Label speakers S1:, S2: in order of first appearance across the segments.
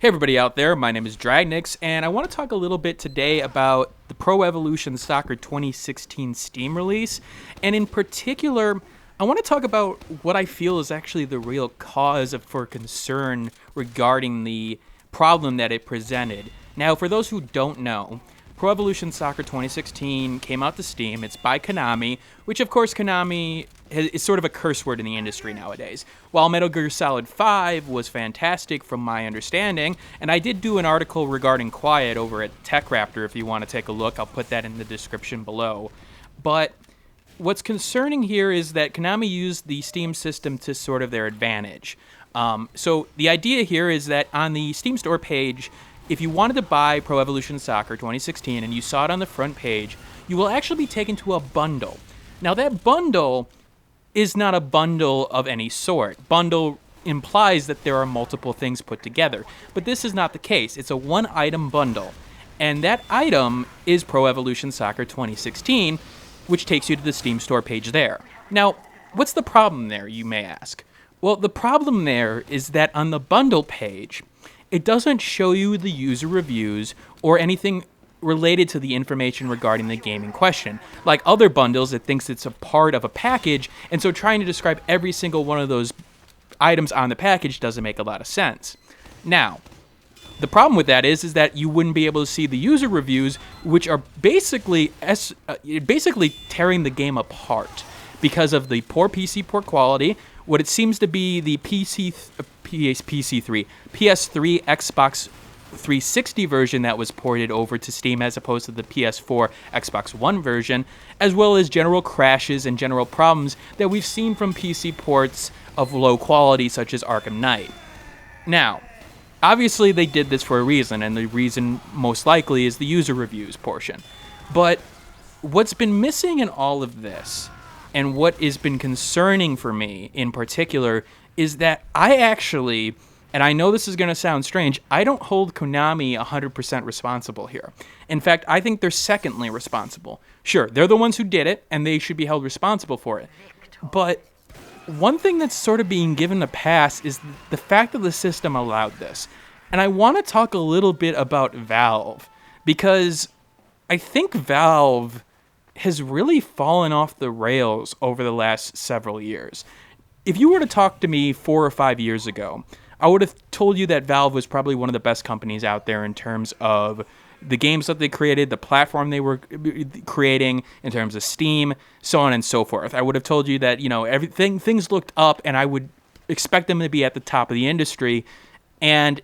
S1: Hey everybody out there, my name is Dragnix, and I want to talk a little bit today about the Pro Evolution Soccer 2016 Steam release, and in particular, I want to talk about what I feel is actually the real cause for concern regarding the problem that it presented. Now, for those who don't know, Pro Evolution Soccer 2016 came out to Steam. It's by Konami, which of course Konami is sort of a curse word in the industry nowadays. While Metal Gear Solid 5 was fantastic from my understanding, and I did do an article regarding Quiet over at TechRaptor if you want to take a look. I'll put that in the description below. But what's concerning here is that Konami used the Steam system to sort of their advantage. So the idea here is that on the Steam store page, if you wanted to buy Pro Evolution Soccer 2016 and you saw it on the front page, you will actually be taken to a bundle. Now that bundle is not a bundle of any sort. Bundle implies that there are multiple things put together, but this is not the case. It's a one-item bundle, and that item is Pro Evolution Soccer 2016, which takes you to the Steam store page there. Now, what's the problem there, you may ask? Well, the problem there is that on the bundle page, it doesn't show you the user reviews or anything related to the information regarding the game in question. Like other bundles, it thinks it's a part of a package, and so trying to describe every single one of those items on the package doesn't make a lot of sense. Now, the problem with that is that you wouldn't be able to see the user reviews, which are basically tearing the game apart because of the poor PC port quality, what it seems to be the PS3, Xbox 360 version that was ported over to Steam as opposed to the PS4, Xbox One version, as well as general crashes and general problems that we've seen from PC ports of low quality such as Arkham Knight. Now, obviously they did this for a reason, and the reason most likely is the user reviews portion. But what's been missing in all of this, and what has been concerning for me in particular, is that I actually, and I know this is going to sound strange, I don't hold Konami 100% responsible here. In fact, I think they're secondly responsible. Sure, they're the ones who did it, and they should be held responsible for it. But one thing that's sort of being given a pass is the fact that the system allowed this. And I want to talk a little bit about Valve, because I think Valve has really fallen off the rails over the last several years. If you were to talk to me 4 or 5 years ago, I would have told you that Valve was probably one of the best companies out there in terms of the games that they created, the platform they were creating, in terms of Steam, so on and so forth. I would have told you that, things looked up, and I would expect them to be at the top of the industry. And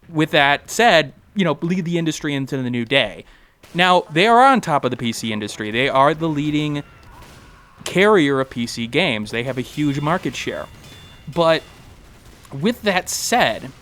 S1: with that said, lead the industry into the new day. Now, they are on top of the PC industry. They are the leading carrier of PC games. They have a huge market share. But with that said,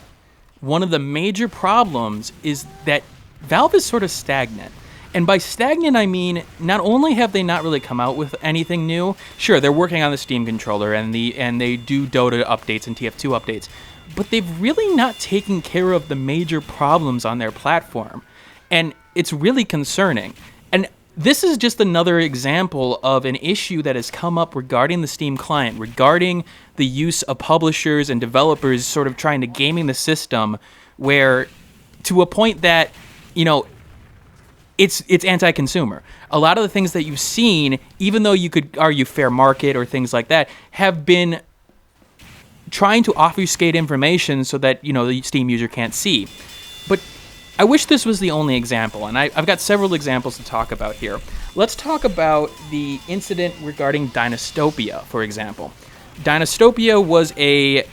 S1: one of the major problems is that Valve is sort of stagnant. And by stagnant, I mean, not only have they not really come out with anything new, sure, they're working on the Steam controller and they do Dota updates and TF2 updates, but they've really not taken care of the major problems on their platform. And it's really concerning. And this is just another example of an issue that has come up regarding the Steam client, regarding the use of publishers and developers sort of trying to gaming the system, where to a point that, it's anti-consumer. A lot of the things that you've seen, even though you could argue fair market or things like that, have been trying to obfuscate information so that, the Steam user can't see. But I wish this was the only example, and I've got several examples to talk about here. Let's talk about the incident regarding Dynastopia, for example. Dynastopia was a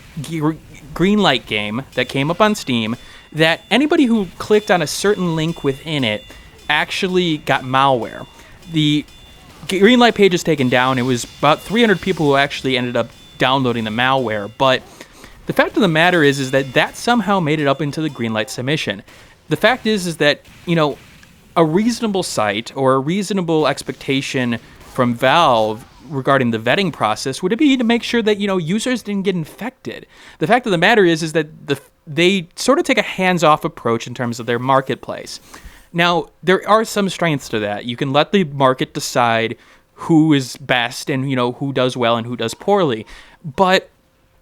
S1: greenlight game that came up on Steam that anybody who clicked on a certain link within it actually got malware. The greenlight page is taken down. It was about 300 people who actually ended up downloading the malware, but the fact of the matter is that somehow made it up into the greenlight submission. The fact is that, a reasonable site or a reasonable expectation from Valve regarding the vetting process would be to make sure that, users didn't get infected. The fact of the matter is that they sort of take a hands-off approach in terms of their marketplace. Now, there are some strengths to that. You can let the market decide who is best and, who does well and who does poorly. But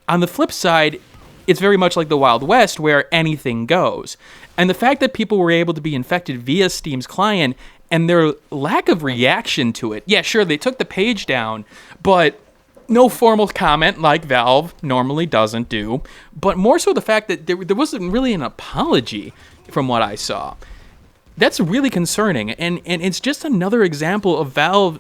S1: on the flip side, it's very much like the Wild West where anything goes. And the fact that people were able to be infected via Steam's client and their lack of reaction to it. Yeah, sure, they took the page down, but no formal comment like Valve normally doesn't do, but more so the fact that there wasn't really an apology from what I saw. That's really concerning, and it's just another example of Valve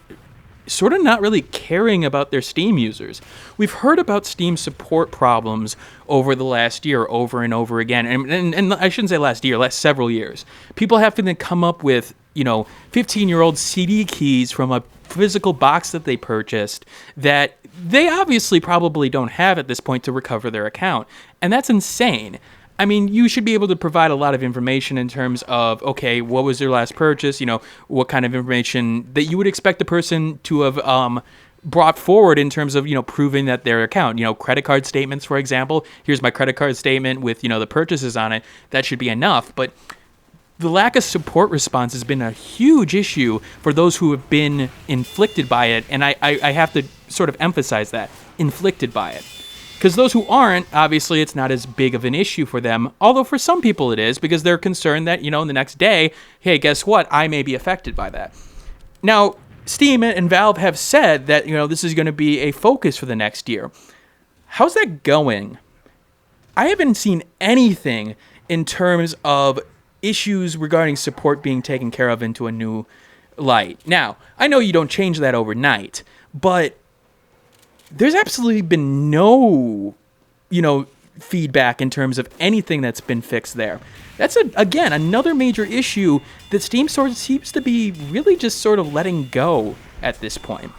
S1: sort of not really caring about their Steam users. We've heard about Steam support problems over the last year, over and over again, and I shouldn't say last year, last several years. People have to come up with, 15-year-old CD keys from a physical box that they purchased that they obviously probably don't have at this point to recover their account, and that's insane. I mean, you should be able to provide a lot of information in terms of, okay, what was their last purchase, what kind of information that you would expect the person to have brought forward in terms of, proving that their account, credit card statements, for example. Here's my credit card statement with, the purchases on it. That should be enough. But the lack of support response has been a huge issue for those who have been inflicted by it. And I have to sort of emphasize that, inflicted by it. Because those who aren't, obviously, it's not as big of an issue for them. Although for some people it is, because they're concerned that, the next day, hey, guess what? I may be affected by that. Now, Steam and Valve have said that, this is going to be a focus for the next year. How's that going? I haven't seen anything in terms of issues regarding support being taken care of into a new light. Now, I know you don't change that overnight, but there's absolutely been no, feedback in terms of anything that's been fixed there. That's, again, another major issue that Steam sort of seems to be really just sort of letting go at this point.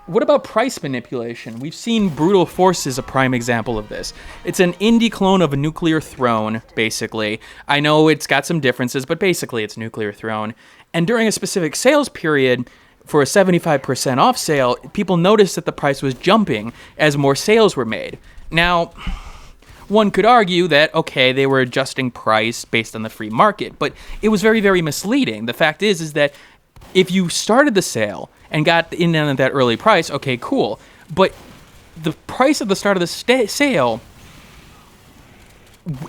S1: What about price manipulation? We've seen Brutal Force as a prime example of this. It's an indie clone of a Nuclear Throne, basically. I know it's got some differences, but basically it's Nuclear Throne. And during a specific sales period, for a 75% off sale, people noticed that the price was jumping as more sales were made. Now, one could argue that, okay, they were adjusting price based on the free market, but it was very, very misleading. The fact is that if you started the sale and got in at that early price, okay, cool. But the price at the start of the sale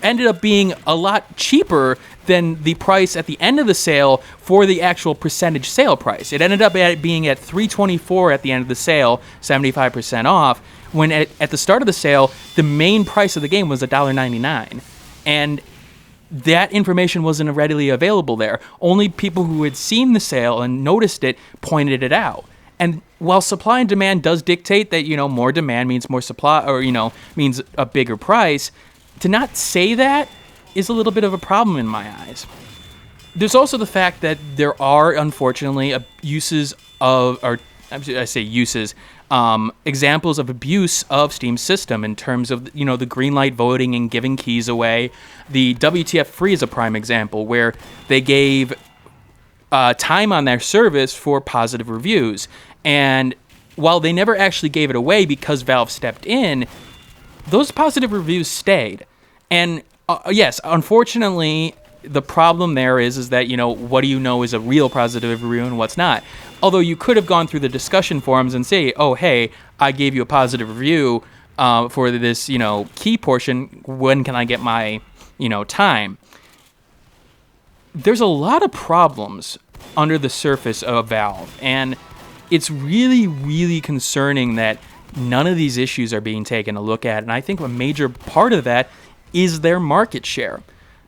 S1: ended up being a lot cheaper than the price at the end of the sale for the actual percentage sale price. It ended up being at $324 at the end of the sale, 75% off, when at the start of the sale, the main price of the game was $1.99. And that information wasn't readily available there. Only people who had seen the sale and noticed it pointed it out. And while supply and demand does dictate that, more demand means more supply, or, means a bigger price, to not say that is a little bit of a problem in my eyes. There's also the fact that there are, unfortunately, examples of abuse of Steam's system in terms of, the green light voting and giving keys away. The WTF Free is a prime example where they gave time on their service for positive reviews. And while they never actually gave it away because Valve stepped in, those positive reviews stayed. And yes, unfortunately, the problem there is that, what do you know is a real positive review and what's not? Although you could have gone through the discussion forums and say, oh, hey, I gave you a positive review for this, key portion. When can I get my, time? There's a lot of problems under the surface of Valve, and it's really, really concerning that none of these issues are being taken a look at. And I think a major part of that is their market share.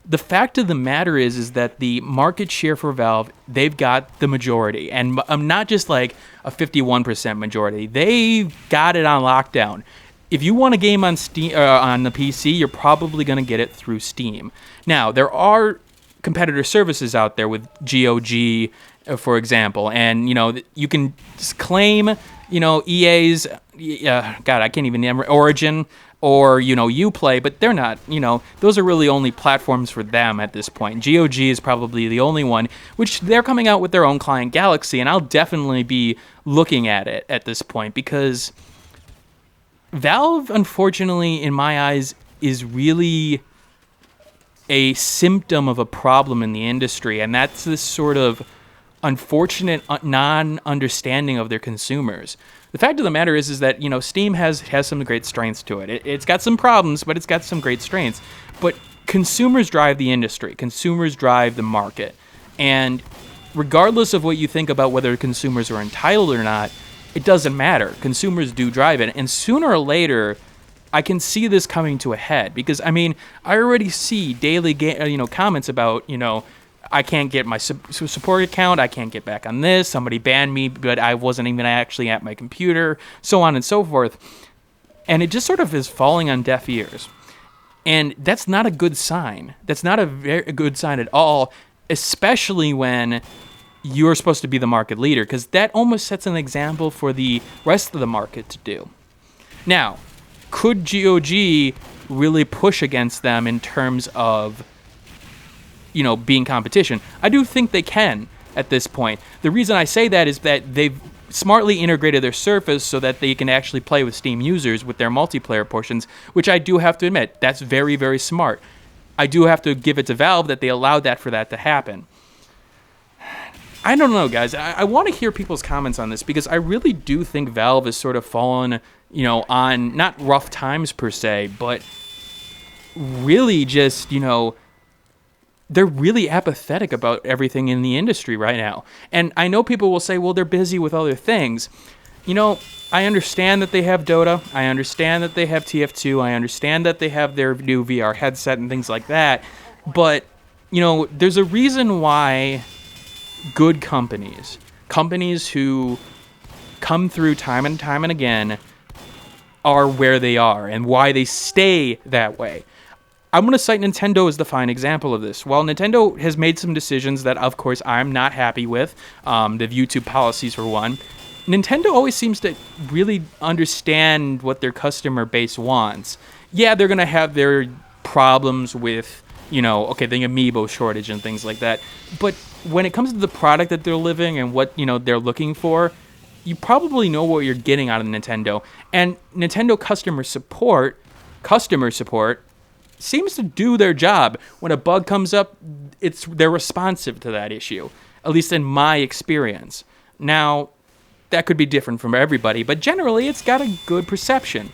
S1: The fact of the matter is that the market share for Valve, they've got the majority. And not just like a 51% majority. They got it on lockdown. If you want a game on Steam on the PC, you're probably going to get it through Steam. Now, there are competitor services out there with GOG, for example. And, you can just claim, EA's, God, I can't even remember, Origin, or, Uplay, but they're not, those are really only platforms for them at this point. GOG is probably the only one, which they're coming out with their own client, Galaxy, and I'll definitely be looking at it at this point, because Valve, unfortunately, in my eyes, is really a symptom of a problem in the industry, and that's this sort of unfortunate non-understanding of their consumers. The fact of the matter is that, you know, Steam has some great strengths to it. It's got some problems, but it's got some great strengths. But consumers drive the industry. Consumers drive the market. And regardless of what you think about whether consumers are entitled or not, it doesn't matter. Consumers do drive it. And sooner or later, I can see this coming to a head. Because, I mean, I already see daily comments about, you know, I can't get my support account, I can't get back on this, somebody banned me, but I wasn't even actually at my computer, so on and so forth. And it just sort of is falling on deaf ears. And that's not a good sign. That's not a very good sign at all, especially when you're supposed to be the market leader, because that almost sets an example for the rest of the market to do. Now, could GOG really push against them in terms of, you know, being competition? I do think they can at this point. The reason I say that is that they've smartly integrated their surface so that they can actually play with Steam users with their multiplayer portions, which I do have to admit, that's very, very smart. I do have to give it to Valve that they allowed that for that to happen. I don't know, guys. I want to hear people's comments on this, because I really do think Valve has sort of fallen, you know, on not rough times per se, but really just, you know, they're really apathetic about everything in the industry right now. And I know people will say, well, they're busy with other things. You know, I understand that they have Dota. I understand that they have TF2. I understand that they have their new VR headset and things like that. But, you know, there's a reason why good companies who come through time and time and again are where they are and why they stay that way. I'm going to cite Nintendo as the fine example of this. While Nintendo has made some decisions that, of course, I'm not happy with, the YouTube policies for one, Nintendo always seems to really understand what their customer base wants. Yeah, they're going to have their problems with, you know, okay, the amiibo shortage and things like that. But when it comes to the product that they're living and what, you know, they're looking for, you probably know what you're getting out of Nintendo. And Nintendo customer support seems to do their job. When a bug comes up, they're responsive to that issue, at least in my experience. Now, that could be different from everybody, but generally it's got a good perception.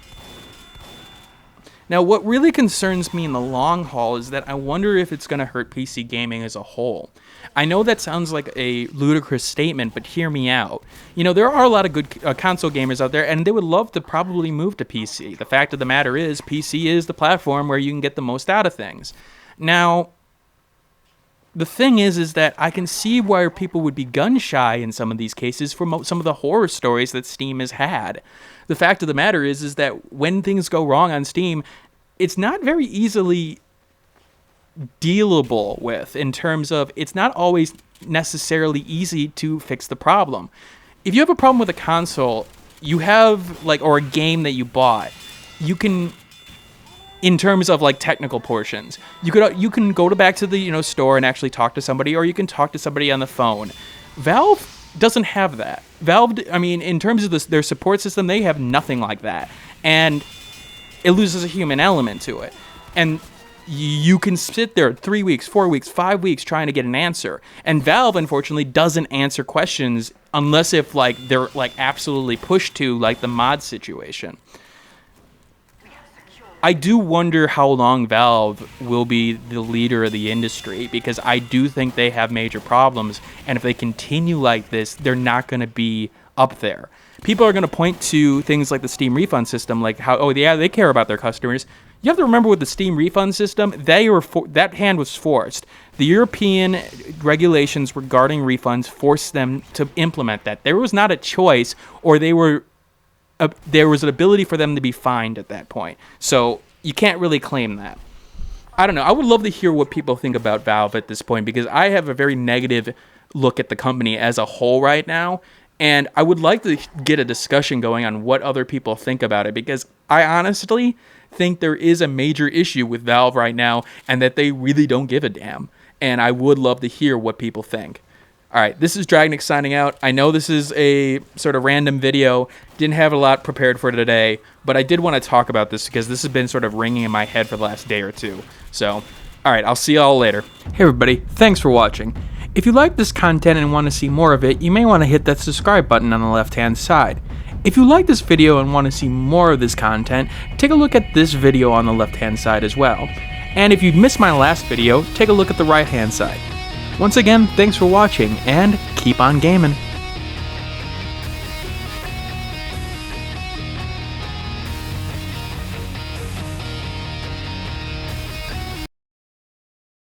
S1: Now, what really concerns me in the long haul is that I wonder if it's going to hurt PC gaming as a whole. I know that sounds like a ludicrous statement, but hear me out. You know, there are a lot of good console gamers out there, and they would love to probably move to PC. The fact of the matter is, PC is the platform where you can get the most out of things. Now, the thing is that I can see why people would be gun-shy in some of these cases for some of the horror stories that Steam has had. The fact of the matter is that when things go wrong on Steam, it's not very easily dealable with, in terms of it's not always necessarily easy to fix the problem. If you have a problem with a console, you have, like, or a game that you bought, you can, in terms of like technical portions, you can go back to the, you know, store and actually talk to somebody, or you can talk to somebody on the phone. Valve doesn't have that. Valve, I mean, in terms of their support system, they have nothing like that, and it loses a human element to it. And you can sit there 3 weeks, 4 weeks, 5 weeks trying to get an answer. And Valve, unfortunately, doesn't answer questions unless if, like, they're, like, absolutely pushed to, like the mod situation. I do wonder how long Valve will be the leader of the industry, because I do think they have major problems, and if they continue like this, they're not going to be up there. People are going to point to things like the Steam refund system, like how, oh yeah, they care about their customers. You have to remember, with the Steam refund system, that hand was forced. The European regulations regarding refunds forced them to implement that. There was not a choice, or there was an ability for them to be fined at that point. So you can't really claim that. I don't know. I would love to hear what people think about Valve at this point, because I have a very negative look at the company as a whole right now. And I would like to get a discussion going on what other people think about it, because I honestly think there is a major issue with Valve right now, and that they really don't give a damn. And I would love to hear what people think. All right, this is Dragnix signing out. I know this is a sort of random video. Didn't have a lot prepared for today, but I did want to talk about this because this has been sort of ringing in my head for the last day or two. So, all right, I'll see y'all later. Hey everybody, thanks for watching. If you like this content and want to see more of it, you may want to hit that subscribe button on the left hand side. If you like this video and want to see more of this content, take a look at this video on the left hand side as well. And if you missed my last video, take a look at the right hand side. Once again, thanks for watching, and keep on gaming.